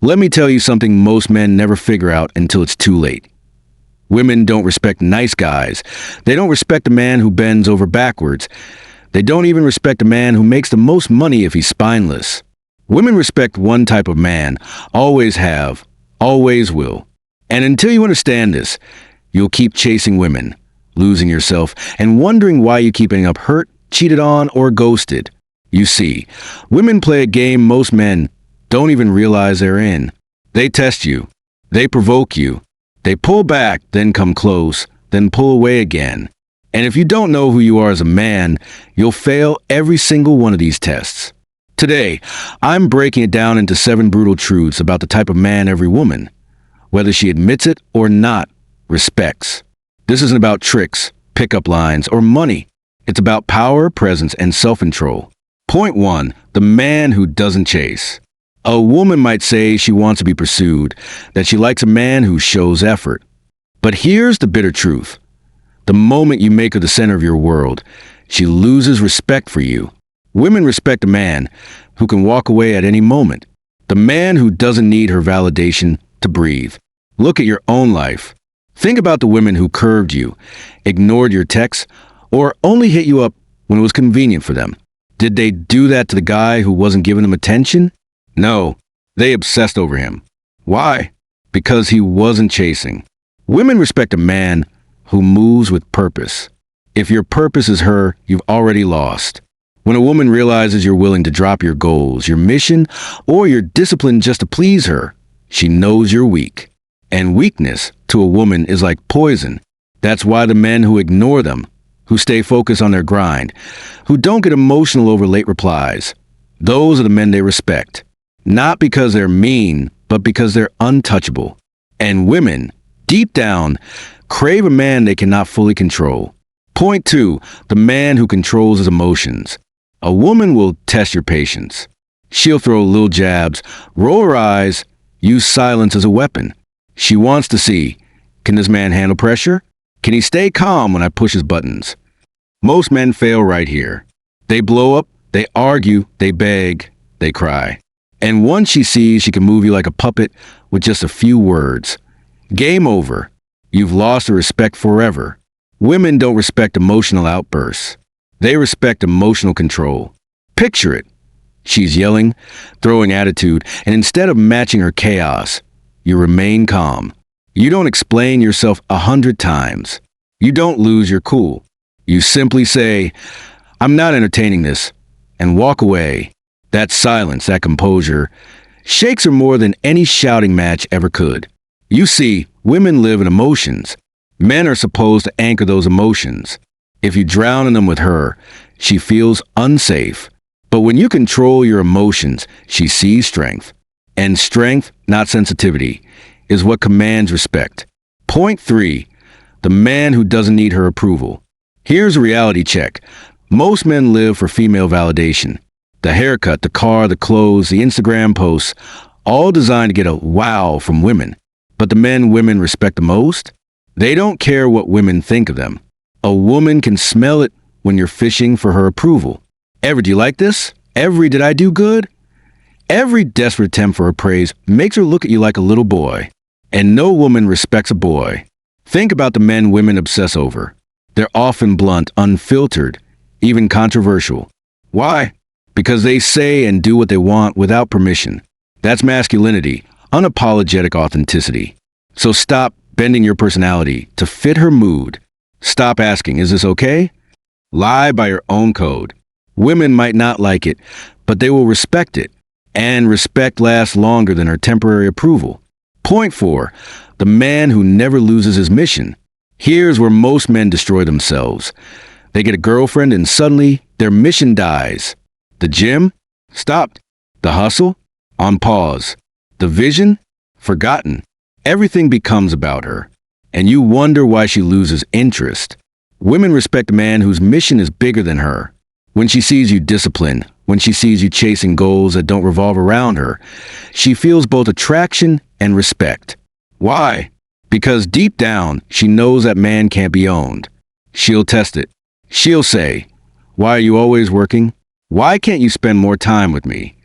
Let me tell you something most men never figure out until it's too late. Women don't respect nice guys. They don't respect a man who bends over backwards. They don't even respect a man who makes the most money if he's spineless. Women respect one type of man, always have, always will. And until you understand this, you'll keep chasing women, losing yourself, and wondering why you keep ending up hurt, cheated on, or ghosted. You see, women play a game most men don't even realize they're in. They test you. They provoke you. They pull back, then come close, then pull away again. And if you don't know who you are as a man, you'll fail every single one of these tests. Today, I'm breaking it down into 7 brutal truths about the type of man every woman, whether she admits it or not, respects. This isn't about tricks, pickup lines, or money. It's about power, presence, and self-control. Point 1. The man who doesn't chase. A woman might say she wants to be pursued, that she likes a man who shows effort. But here's the bitter truth. The moment you make her the center of your world, she loses respect for you. Women respect a man who can walk away at any moment. The man who doesn't need her validation to breathe. Look at your own life. Think about the women who curved you, ignored your texts, or only hit you up when it was convenient for them. Did they do that to the guy who wasn't giving them attention? No, they obsessed over him. Why? Because he wasn't chasing. Women respect a man who moves with purpose. If your purpose is her, you've already lost. When a woman realizes you're willing to drop your goals, your mission, or your discipline just to please her, she knows you're weak. And weakness to a woman is like poison. That's why the men who ignore them, who stay focused on their grind, who don't get emotional over late replies, those are the men they respect. Not because they're mean, but because they're untouchable. And women, deep down, crave a man they cannot fully control. Point 2. The man who controls his emotions. A woman will test your patience. She'll throw little jabs, roll her eyes, use silence as a weapon. She wants to see, can this man handle pressure? Can he stay calm when I push his buttons? Most men fail right here. They blow up, they argue, they beg, they cry. And once she sees she can move you like a puppet with just a few words, game over. You've lost her respect forever. Women don't respect emotional outbursts. They respect emotional control. Picture it. She's yelling, throwing attitude, and instead of matching her chaos, you remain calm. You don't explain yourself 100 times. You don't lose your cool. You simply say, I'm not entertaining this, and walk away. That silence, that composure, shakes her more than any shouting match ever could. You see, women live in emotions. Men are supposed to anchor those emotions. If you drown in them with her, she feels unsafe. But when you control your emotions, she sees strength. And strength, not sensitivity, is what commands respect. Point 3. The man who doesn't need her approval. Here's a reality check. Most men live for female validation. The haircut, the car, the clothes, the Instagram posts, all designed to get a wow from women. But the men women respect the most? They don't care what women think of them. A woman can smell it when you're fishing for her approval. Every "do you like this?" Every "did I do good?" Every desperate attempt for her praise makes her look at you like a little boy. And no woman respects a boy. Think about the men women obsess over. They're often blunt, unfiltered, even controversial. Why? Because they say and do what they want without permission. That's masculinity, unapologetic authenticity. So stop bending your personality to fit her mood. Stop asking, is this okay? Lie by your own code. Women might not like it, but they will respect it. And respect lasts longer than her temporary approval. Point 4. The man who never loses his mission. Here's where most men destroy themselves. They get a girlfriend and suddenly their mission dies. The gym? Stopped. The hustle? On pause. The vision? Forgotten. Everything becomes about her. And you wonder why she loses interest. Women respect a man whose mission is bigger than her. When she sees you disciplined, when she sees you chasing goals that don't revolve around her, she feels both attraction and respect. Why? Because deep down, she knows that man can't be owned. She'll test it. She'll say, why are you always working? Why can't you spend more time with me?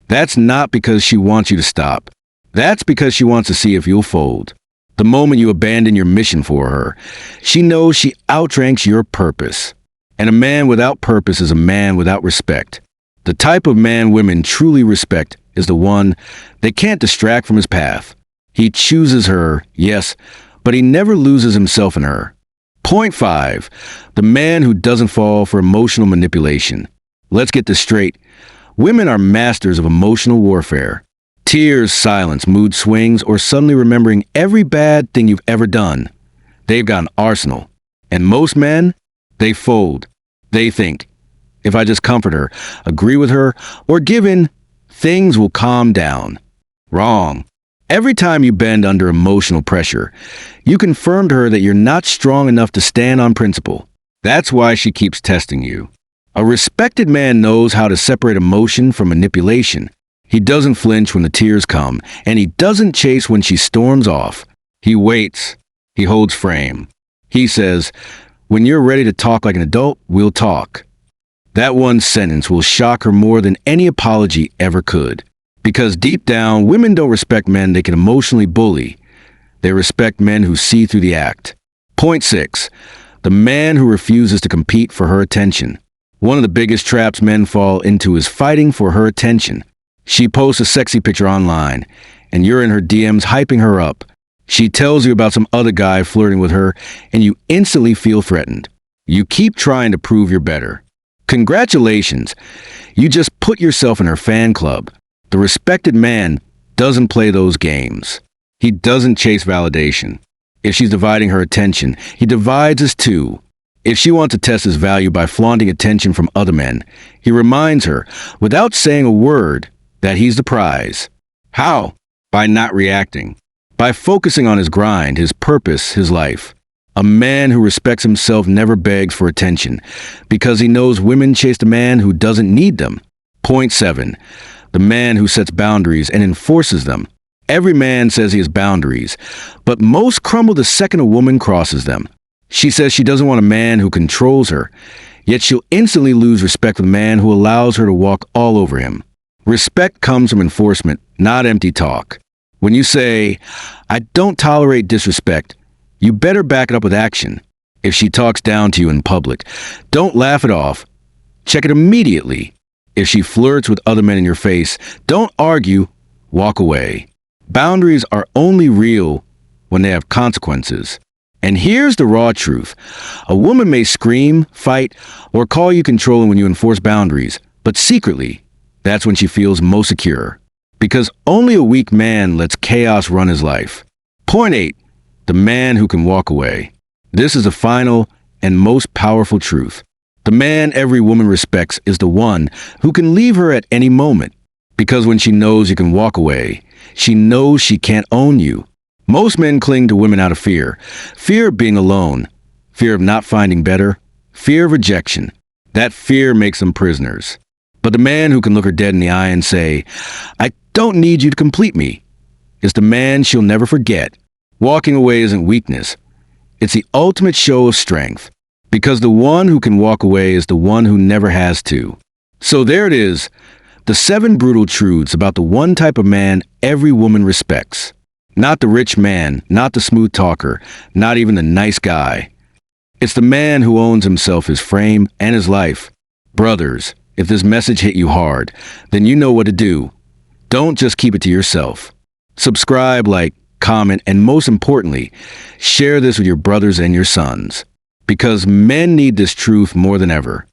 That's not because she wants you to stop. That's because she wants to see if you'll fold. The moment you abandon your mission for her, she knows she outranks your purpose. And a man without purpose is a man without respect. The type of man women truly respect is the one they can't distract from his path. He chooses her, yes, but he never loses himself in her. Point 5. The man who doesn't fall for emotional manipulation. Let's get this straight. Women are masters of emotional warfare. Tears, silence, mood swings, or suddenly remembering every bad thing you've ever done. They've got an arsenal. And most men, they fold. They think, if I just comfort her, agree with her, or give in, things will calm down. Wrong. Every time you bend under emotional pressure, you confirm to her that you're not strong enough to stand on principle. That's why she keeps testing you. A respected man knows how to separate emotion from manipulation. He doesn't flinch when the tears come, and he doesn't chase when she storms off. He waits. He holds frame. He says, when you're ready to talk like an adult, we'll talk. That one sentence will shock her more than any apology ever could. Because deep down, women don't respect men they can emotionally bully. They respect men who see through the act. Point 6. The man who refuses to compete for her attention. One of the biggest traps men fall into is fighting for her attention. She posts a sexy picture online, and you're in her DMs hyping her up. She tells you about some other guy flirting with her, and you instantly feel threatened. You keep trying to prove you're better. Congratulations, you just put yourself in her fan club. The respected man doesn't play those games. He doesn't chase validation. If she's dividing her attention, he divides his too. If she wants to test his value by flaunting attention from other men, he reminds her, without saying a word, that he's the prize. How? By not reacting. By focusing on his grind, his purpose, his life. A man who respects himself never begs for attention, because he knows women chase the man who doesn't need them. Point 7. The man who sets boundaries and enforces them. Every man says he has boundaries, but most crumble the second a woman crosses them. She says she doesn't want a man who controls her, yet she'll instantly lose respect for the man who allows her to walk all over him. Respect comes from enforcement, not empty talk. When you say, I don't tolerate disrespect, you better back it up with action. If she talks down to you in public, don't laugh it off. Check it immediately. If she flirts with other men in your face, don't argue, walk away. Boundaries are only real when they have consequences. And here's the raw truth. A woman may scream, fight, or call you controlling when you enforce boundaries, but secretly, that's when she feels most secure. Because only a weak man lets chaos run his life. Point 8. The man who can walk away. This is the final and most powerful truth. The man every woman respects is the one who can leave her at any moment. Because when she knows you can walk away, she knows she can't own you. Most men cling to women out of fear. Fear of being alone. Fear of not finding better. Fear of rejection. That fear makes them prisoners. But the man who can look her dead in the eye and say, I don't need you to complete me, is the man she'll never forget. Walking away isn't weakness. It's the ultimate show of strength. Because the one who can walk away is the one who never has to. So there it is, the 7 brutal truths about the one type of man every woman respects. Not the rich man, not the smooth talker, not even the nice guy. It's the man who owns himself, his frame, and his life. Brothers, if this message hit you hard, then you know what to do. Don't just keep it to yourself. Subscribe, like, comment, and most importantly, share this with your brothers and your sons. Because men need this truth more than ever.